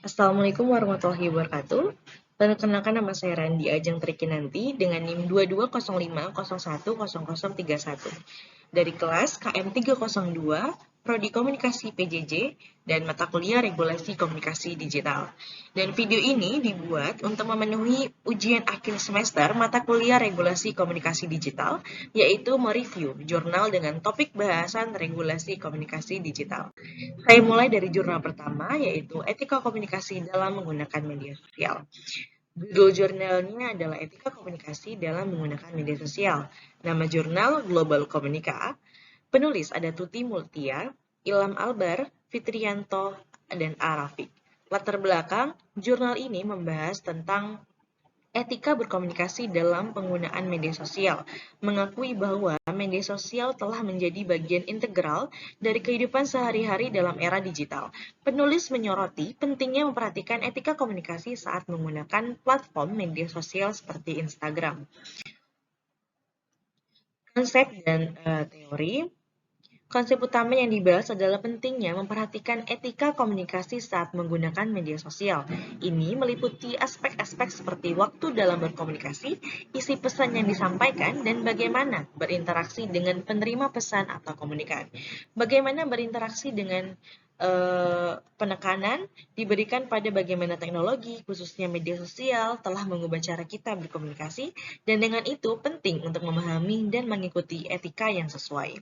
Assalamualaikum warahmatullahi wabarakatuh. Perkenalkan nama saya Randi Ajeng Trikinanti dengan NIM 2205010031 dari kelas KM 302 Prodi Komunikasi PJJ dan mata kuliah Regulasi Komunikasi Digital. Dan video ini dibuat untuk memenuhi ujian akhir semester mata kuliah Regulasi Komunikasi Digital, yaitu mereview jurnal dengan topik bahasan Regulasi Komunikasi Digital. Saya mulai dari jurnal pertama, yaitu Etika Komunikasi dalam menggunakan media sosial. Judul jurnalnya adalah Etika Komunikasi dalam menggunakan media sosial. Nama jurnal Global Komunika. Penulis ada Tuti Multia, Ilham Albar, Fitrianto, dan Arafik. Latar belakang, jurnal ini membahas tentang etika berkomunikasi dalam penggunaan media sosial, mengakui bahwa media sosial telah menjadi bagian integral dari kehidupan sehari-hari dalam era digital. Penulis menyoroti pentingnya memperhatikan etika komunikasi saat menggunakan platform media sosial seperti Instagram. Konsep dan teori. Konsep utama yang dibahas adalah pentingnya memperhatikan etika komunikasi saat menggunakan media sosial. Ini meliputi aspek-aspek seperti waktu dalam berkomunikasi, isi pesan yang disampaikan, dan bagaimana berinteraksi dengan penerima pesan atau komunikan. Bagaimana berinteraksi dengan penekanan diberikan pada bagaimana teknologi, khususnya media sosial, telah mengubah cara kita berkomunikasi, dan dengan itu penting untuk memahami dan mengikuti etika yang sesuai.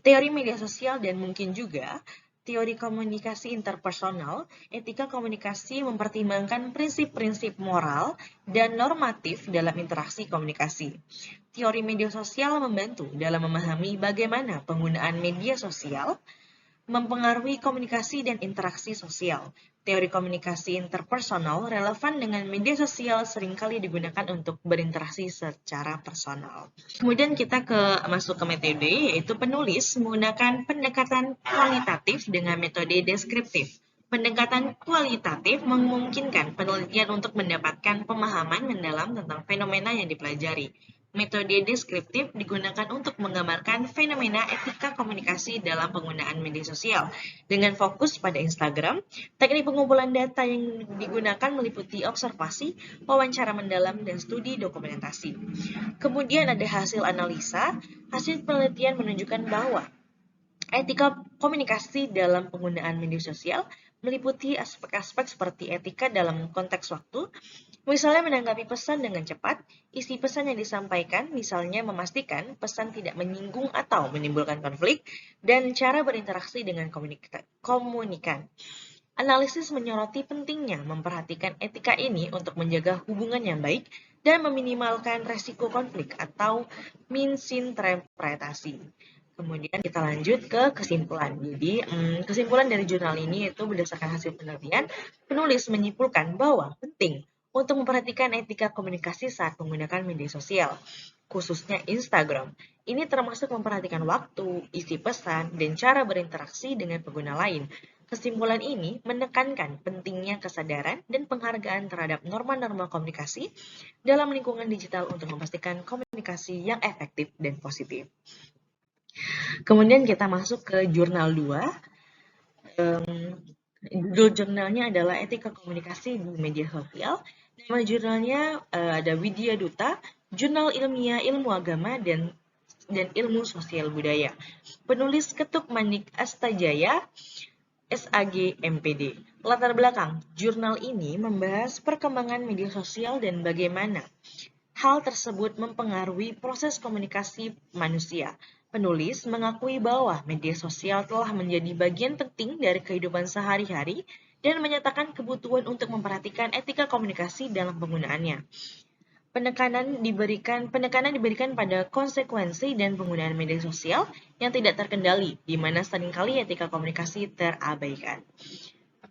Teori media sosial dan mungkin juga teori komunikasi interpersonal, etika komunikasi mempertimbangkan prinsip-prinsip moral dan normatif dalam interaksi komunikasi. Teori media sosial membantu dalam memahami bagaimana penggunaan media sosial mempengaruhi komunikasi dan interaksi sosial. Teori komunikasi interpersonal relevan dengan media sosial seringkali digunakan untuk berinteraksi secara personal. Kemudian kita masuk ke metode, yaitu penulis menggunakan pendekatan kualitatif dengan metode deskriptif. Pendekatan kualitatif memungkinkan penelitian untuk mendapatkan pemahaman mendalam tentang fenomena yang dipelajari. Metode deskriptif digunakan untuk menggambarkan fenomena etika komunikasi dalam penggunaan media sosial. Dengan fokus pada Instagram, teknik pengumpulan data yang digunakan meliputi observasi, wawancara mendalam, dan studi dokumentasi. Kemudian ada hasil analisa. Hasil penelitian menunjukkan bahwa etika komunikasi dalam penggunaan media sosial meliputi aspek-aspek seperti etika dalam konteks waktu, misalnya menanggapi pesan dengan cepat, isi pesan yang disampaikan, misalnya memastikan pesan tidak menyinggung atau menimbulkan konflik, dan cara berinteraksi dengan komunikan. Analisis menyoroti pentingnya memperhatikan etika ini untuk menjaga hubungan yang baik dan meminimalkan resiko konflik atau misinterpretasi. Kemudian kita lanjut ke kesimpulan. Jadi, kesimpulan dari jurnal ini itu berdasarkan hasil penelitian, penulis menyimpulkan bahwa penting untuk memperhatikan etika komunikasi saat menggunakan media sosial, khususnya Instagram. Ini termasuk memperhatikan waktu, isi pesan, dan cara berinteraksi dengan pengguna lain. Kesimpulan ini menekankan pentingnya kesadaran dan penghargaan terhadap norma-norma komunikasi dalam lingkungan digital untuk memastikan komunikasi yang efektif dan positif. Kemudian kita masuk ke jurnal 2. Judul jurnalnya adalah Etika Komunikasi di Media Sosial. Nama jurnalnya ada Widya Duta, Jurnal Ilmiah Ilmu Agama dan Ilmu Sosial Budaya. Penulis Ketuk Manik Astajaya, SAG MPD. Latar belakang, jurnal ini membahas perkembangan media sosial dan bagaimana hal tersebut mempengaruhi proses komunikasi manusia. Penulis mengakui bahwa media sosial telah menjadi bagian penting dari kehidupan sehari-hari dan menyatakan kebutuhan untuk memperhatikan etika komunikasi dalam penggunaannya. Penekanan diberikan pada konsekuensi dan penggunaan media sosial yang tidak terkendali, di mana seringkali etika komunikasi terabaikan.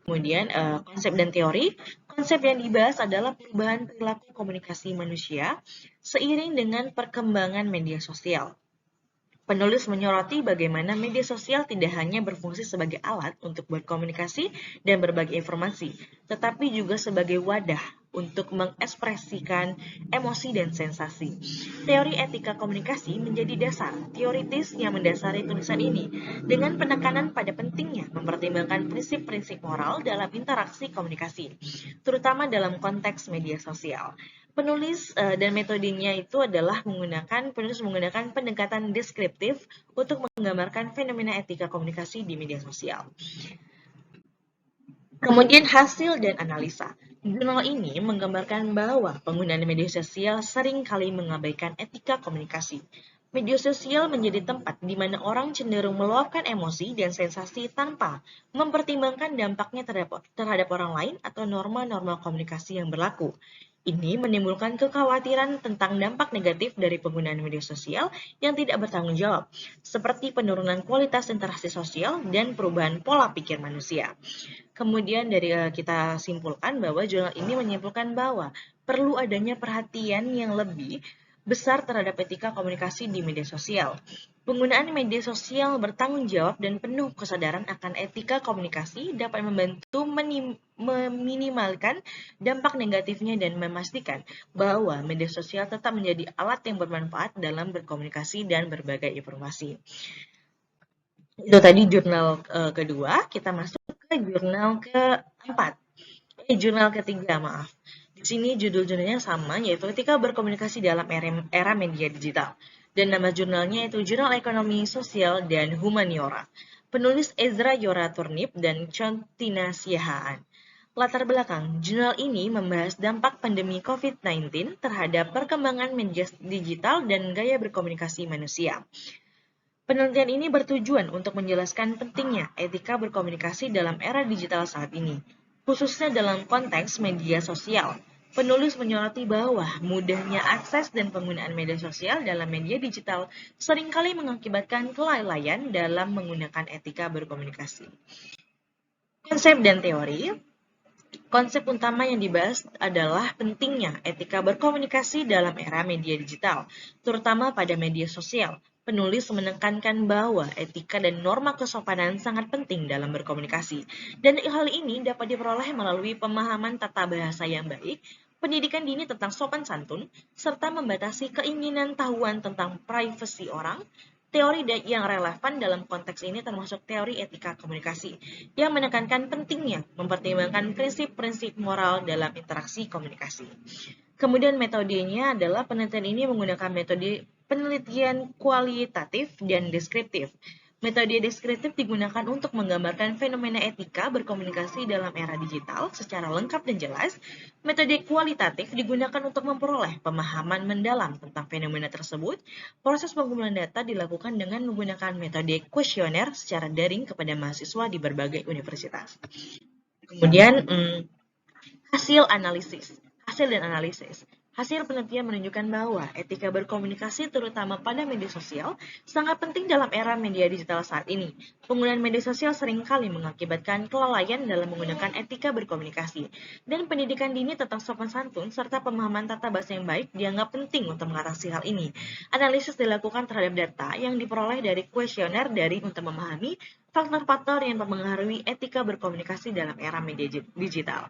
Kemudian konsep dan teori. Konsep yang dibahas adalah perubahan perilaku komunikasi manusia seiring dengan perkembangan media sosial. Penulis menyoroti bagaimana media sosial tidak hanya berfungsi sebagai alat untuk berkomunikasi dan berbagi informasi, tetapi juga sebagai wadah untuk mengekspresikan emosi dan sensasi. Teori etika komunikasi menjadi dasar teoritis yang mendasari tulisan ini, dengan penekanan pada pentingnya mempertimbangkan prinsip-prinsip moral dalam interaksi komunikasi, terutama dalam konteks media sosial. Penulis dan metodenya itu adalah penulis menggunakan pendekatan deskriptif untuk menggambarkan fenomena etika komunikasi di media sosial. Kemudian hasil dan analisa. Jurnal ini menggambarkan bahwa penggunaan media sosial sering kali mengabaikan etika komunikasi. Media sosial menjadi tempat di mana orang cenderung meluapkan emosi dan sensasi tanpa mempertimbangkan dampaknya terhadap orang lain atau norma-norma komunikasi yang berlaku. Ini menimbulkan kekhawatiran tentang dampak negatif dari penggunaan media sosial yang tidak bertanggung jawab, seperti penurunan kualitas interaksi sosial dan perubahan pola pikir manusia. Kemudian kita simpulkan bahwa jurnal ini menyimpulkan bahwa perlu adanya perhatian yang lebih besar terhadap etika komunikasi di media sosial. Penggunaan media sosial bertanggung jawab dan penuh kesadaran akan etika komunikasi dapat membantu meminimalkan dampak negatifnya dan memastikan bahwa media sosial tetap menjadi alat yang bermanfaat dalam berkomunikasi dan berbagai informasi. Itu tadi jurnal kedua, kita masuk ke jurnal jurnal ketiga, maaf. Di sini judul-judulnya sama, yaitu Etika Berkomunikasi dalam Era Media Digital. Dan nama jurnalnya itu Jurnal Ekonomi Sosial dan Humaniora. Penulis Ezra Yora Turnip dan Contina Siahaan. Latar belakang, jurnal ini membahas dampak pandemi COVID-19 terhadap perkembangan media digital dan gaya berkomunikasi manusia. Penelitian ini bertujuan untuk menjelaskan pentingnya etika berkomunikasi dalam era digital saat ini, khususnya dalam konteks media sosial. Penulis menyoroti bahwa mudahnya akses dan penggunaan media sosial dalam media digital seringkali mengakibatkan kelalaian dalam menggunakan etika berkomunikasi. Konsep dan teori. Konsep utama yang dibahas adalah pentingnya etika berkomunikasi dalam era media digital, terutama pada media sosial. Penulis menekankan bahwa etika dan norma kesopanan sangat penting dalam berkomunikasi, dan hal ini dapat diperoleh melalui pemahaman tata bahasa yang baik, pendidikan dini tentang sopan santun, serta membatasi keinginan tahuan tentang privasi orang. Teori yang relevan dalam konteks ini termasuk teori etika komunikasi, yang menekankan pentingnya mempertimbangkan prinsip-prinsip moral dalam interaksi komunikasi. Kemudian metodenya adalah penelitian ini menggunakan metode penelitian kualitatif dan deskriptif. Metode deskriptif digunakan untuk menggambarkan fenomena etika berkomunikasi dalam era digital secara lengkap dan jelas. Metode kualitatif digunakan untuk memperoleh pemahaman mendalam tentang fenomena tersebut. Proses pengumpulan data dilakukan dengan menggunakan metode kuesioner secara daring kepada mahasiswa di berbagai universitas. Kemudian hasil dan analisis. Hasil penelitian menunjukkan bahwa etika berkomunikasi terutama pada media sosial sangat penting dalam era media digital saat ini. Penggunaan media sosial seringkali mengakibatkan kelalaian dalam menggunakan etika berkomunikasi, dan pendidikan dini tentang sopan santun serta pemahaman tata bahasa yang baik dianggap penting untuk mengatasi hal ini. Analisis dilakukan terhadap data yang diperoleh dari kuesioner daring untuk memahami faktor-faktor yang mempengaruhi etika berkomunikasi dalam era media digital.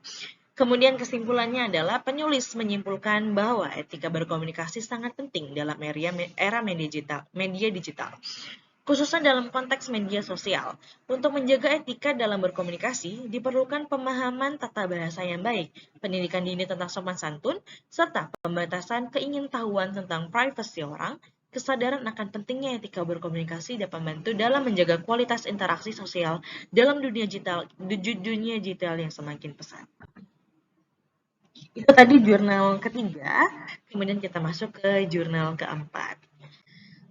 Kemudian kesimpulannya adalah penulis menyimpulkan bahwa etika berkomunikasi sangat penting dalam era media digital, khususnya dalam konteks media sosial. Untuk menjaga etika dalam berkomunikasi, diperlukan pemahaman tata bahasa yang baik, pendidikan dini tentang sopan santun, serta pembatasan keingintahuan tentang privasi orang. Kesadaran akan pentingnya etika berkomunikasi dapat membantu dalam menjaga kualitas interaksi sosial dalam dunia digital yang semakin pesat. Itu tadi jurnal ketiga, kemudian kita masuk ke jurnal keempat.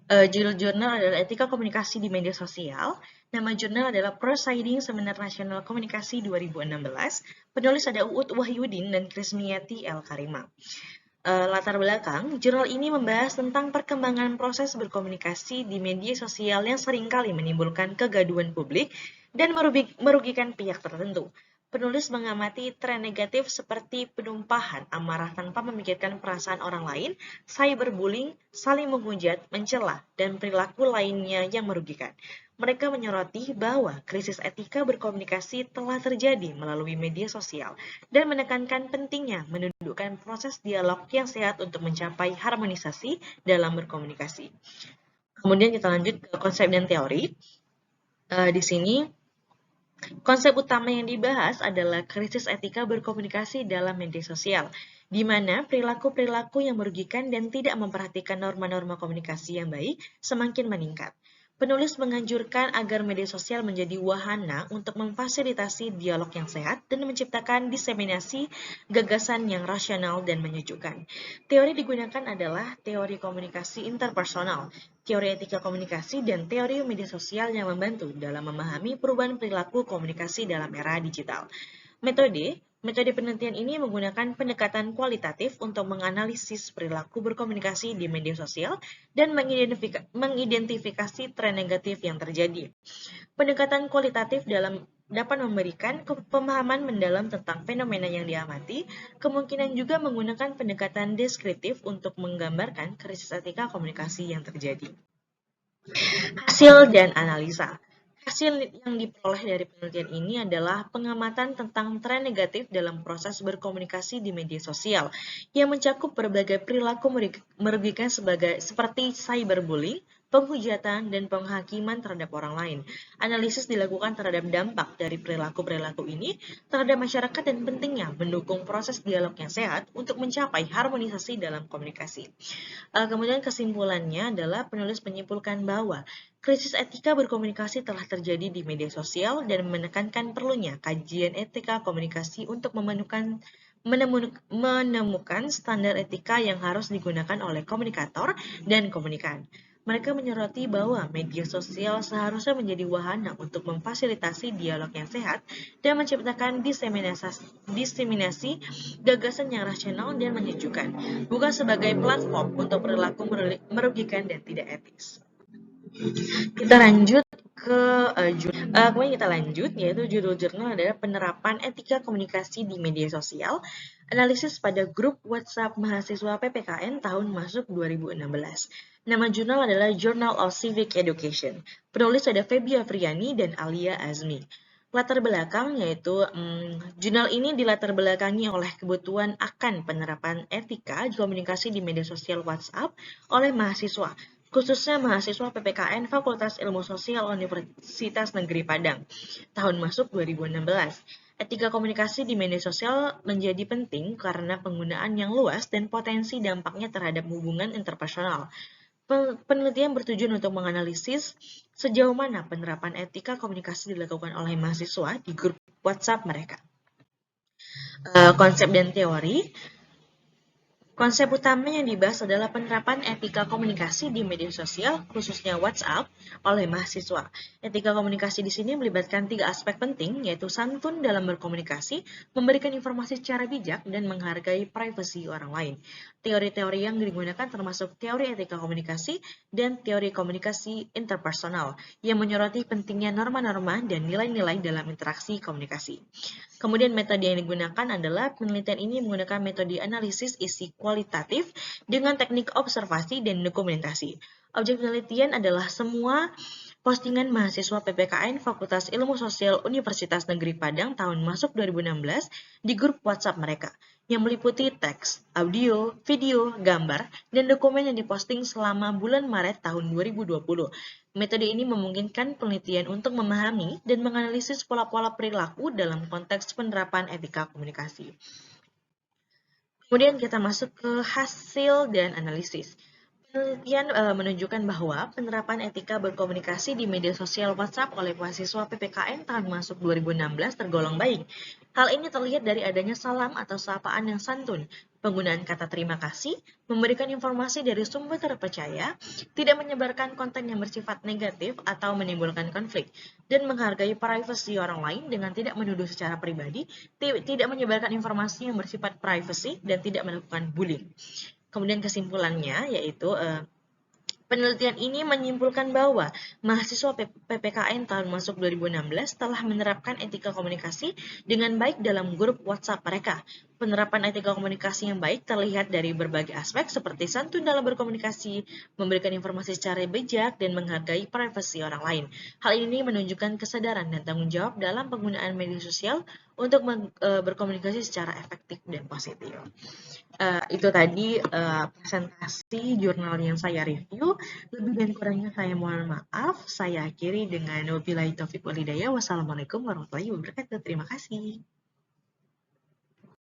Judul jurnal adalah Etika Komunikasi di Media Sosial. Nama jurnal adalah Proceedings Seminar Nasional Komunikasi 2016. Penulis ada Uut Wahyudin dan Krismiyati El Karima. Latar belakang, jurnal ini membahas tentang perkembangan proses berkomunikasi di media sosial yang seringkali menimbulkan kegaduhan publik dan merugikan pihak tertentu. Penulis mengamati tren negatif seperti penumpahan amarah tanpa memikirkan perasaan orang lain, cyberbullying, saling menghujat, mencela, dan perilaku lainnya yang merugikan. Mereka menyoroti bahwa krisis etika berkomunikasi telah terjadi melalui media sosial dan menekankan pentingnya menundukkan mendudukkan proses dialog yang sehat untuk mencapai harmonisasi dalam berkomunikasi. Kemudian kita lanjut ke konsep dan teori. Di sini konsep utama yang dibahas adalah krisis etika berkomunikasi dalam media sosial, di mana perilaku-perilaku yang merugikan dan tidak memperhatikan norma-norma komunikasi yang baik semakin meningkat. Penulis menganjurkan agar media sosial menjadi wahana untuk memfasilitasi dialog yang sehat dan menciptakan diseminasi gagasan yang rasional dan menyejukkan. Teori digunakan adalah teori komunikasi interpersonal, teori etika komunikasi, dan teori media sosial yang membantu dalam memahami perubahan perilaku komunikasi dalam era digital. Metode penelitian ini menggunakan pendekatan kualitatif untuk menganalisis perilaku berkomunikasi di media sosial dan mengidentifikasi tren negatif yang terjadi. Pendekatan kualitatif dapat memberikan pemahaman mendalam tentang fenomena yang diamati, kemungkinan juga menggunakan pendekatan deskriptif untuk menggambarkan krisis etika komunikasi yang terjadi. Hasil dan analisa. Hasil yang diperoleh dari penelitian ini adalah pengamatan tentang tren negatif dalam proses berkomunikasi di media sosial yang mencakup berbagai perilaku merugikan seperti cyberbullying, penghujatan, dan penghakiman terhadap orang lain. Analisis dilakukan terhadap dampak dari perilaku-perilaku ini terhadap masyarakat dan pentingnya mendukung proses dialog yang sehat untuk mencapai harmonisasi dalam komunikasi. Kemudian kesimpulannya adalah penulis menyimpulkan bahwa krisis etika berkomunikasi telah terjadi di media sosial dan menekankan perlunya kajian etika komunikasi untuk menemukan standar etika yang harus digunakan oleh komunikator dan komunikan. Mereka menyoroti bahwa media sosial seharusnya menjadi wahana untuk memfasilitasi dialog yang sehat dan menciptakan diseminasi gagasan yang rasional dan menyejukkan, bukan sebagai platform untuk perilaku merugikan dan tidak etis. Kita lanjut ke kemudian kita lanjut, yaitu judul jurnal adalah penerapan etika komunikasi di media sosial, analisis pada grup WhatsApp mahasiswa PPKN tahun masuk 2016. Nama jurnal adalah Journal of Civic Education. Penulis ada Feby Afriani dan Alia Azmi. Latar belakang yaitu jurnal ini dilatar belakangi oleh kebutuhan akan penerapan etika komunikasi di media sosial WhatsApp oleh mahasiswa, khususnya mahasiswa PPKN Fakultas Ilmu Sosial Universitas Negeri Padang, tahun masuk 2016. Etika komunikasi di media sosial menjadi penting karena penggunaan yang luas dan potensi dampaknya terhadap hubungan interpersonal. Penelitian bertujuan untuk menganalisis sejauh mana penerapan etika komunikasi dilakukan oleh mahasiswa di grup WhatsApp mereka. Konsep dan teori. Konsep utama yang dibahas adalah penerapan etika komunikasi di media sosial, khususnya WhatsApp, oleh mahasiswa. Etika komunikasi di sini melibatkan 3 aspek penting, yaitu santun dalam berkomunikasi, memberikan informasi secara bijak, dan menghargai privasi orang lain. Teori-teori yang digunakan termasuk teori etika komunikasi dan teori komunikasi interpersonal, yang menyoroti pentingnya norma-norma dan nilai-nilai dalam interaksi komunikasi. Kemudian metode yang digunakan adalah penelitian ini menggunakan metode analisis isi kualitatif dengan teknik observasi dan dokumentasi. Objek penelitian adalah semua postingan mahasiswa PPKN Fakultas Ilmu Sosial Universitas Negeri Padang tahun masuk 2016 di grup WhatsApp mereka, yang meliputi teks, audio, video, gambar, dan dokumen yang diposting selama bulan Maret tahun 2020. Metode ini memungkinkan penelitian untuk memahami dan menganalisis pola-pola perilaku dalam konteks penerapan etika komunikasi. Kemudian kita masuk ke hasil dan analisis. Penelitian menunjukkan bahwa penerapan etika berkomunikasi di media sosial WhatsApp oleh mahasiswa PPKN tahun masuk 2016 tergolong baik. Hal ini terlihat dari adanya salam atau sapaan yang santun, penggunaan kata terima kasih, memberikan informasi dari sumber terpercaya, tidak menyebarkan konten yang bersifat negatif atau menimbulkan konflik, dan menghargai privasi orang lain dengan tidak menuduh secara pribadi, tidak menyebarkan informasi yang bersifat privasi, dan tidak melakukan bullying. Kemudian kesimpulannya yaitu penelitian ini menyimpulkan bahwa mahasiswa PPKN tahun masuk 2016 telah menerapkan etika komunikasi dengan baik dalam grup WhatsApp mereka. Penerapan etika komunikasi yang baik terlihat dari berbagai aspek seperti santun dalam berkomunikasi, memberikan informasi secara bijak, dan menghargai privasi orang lain. Hal ini menunjukkan kesadaran dan tanggung jawab dalam penggunaan media sosial untuk berkomunikasi secara efektif dan positif. Itu tadi presentasi jurnal yang saya review. Lebih dan kurangnya saya mohon maaf. Saya akhiri dengan wabillahi taufiq walhidayah. Wassalamualaikum warahmatullahi wabarakatuh. Terima kasih.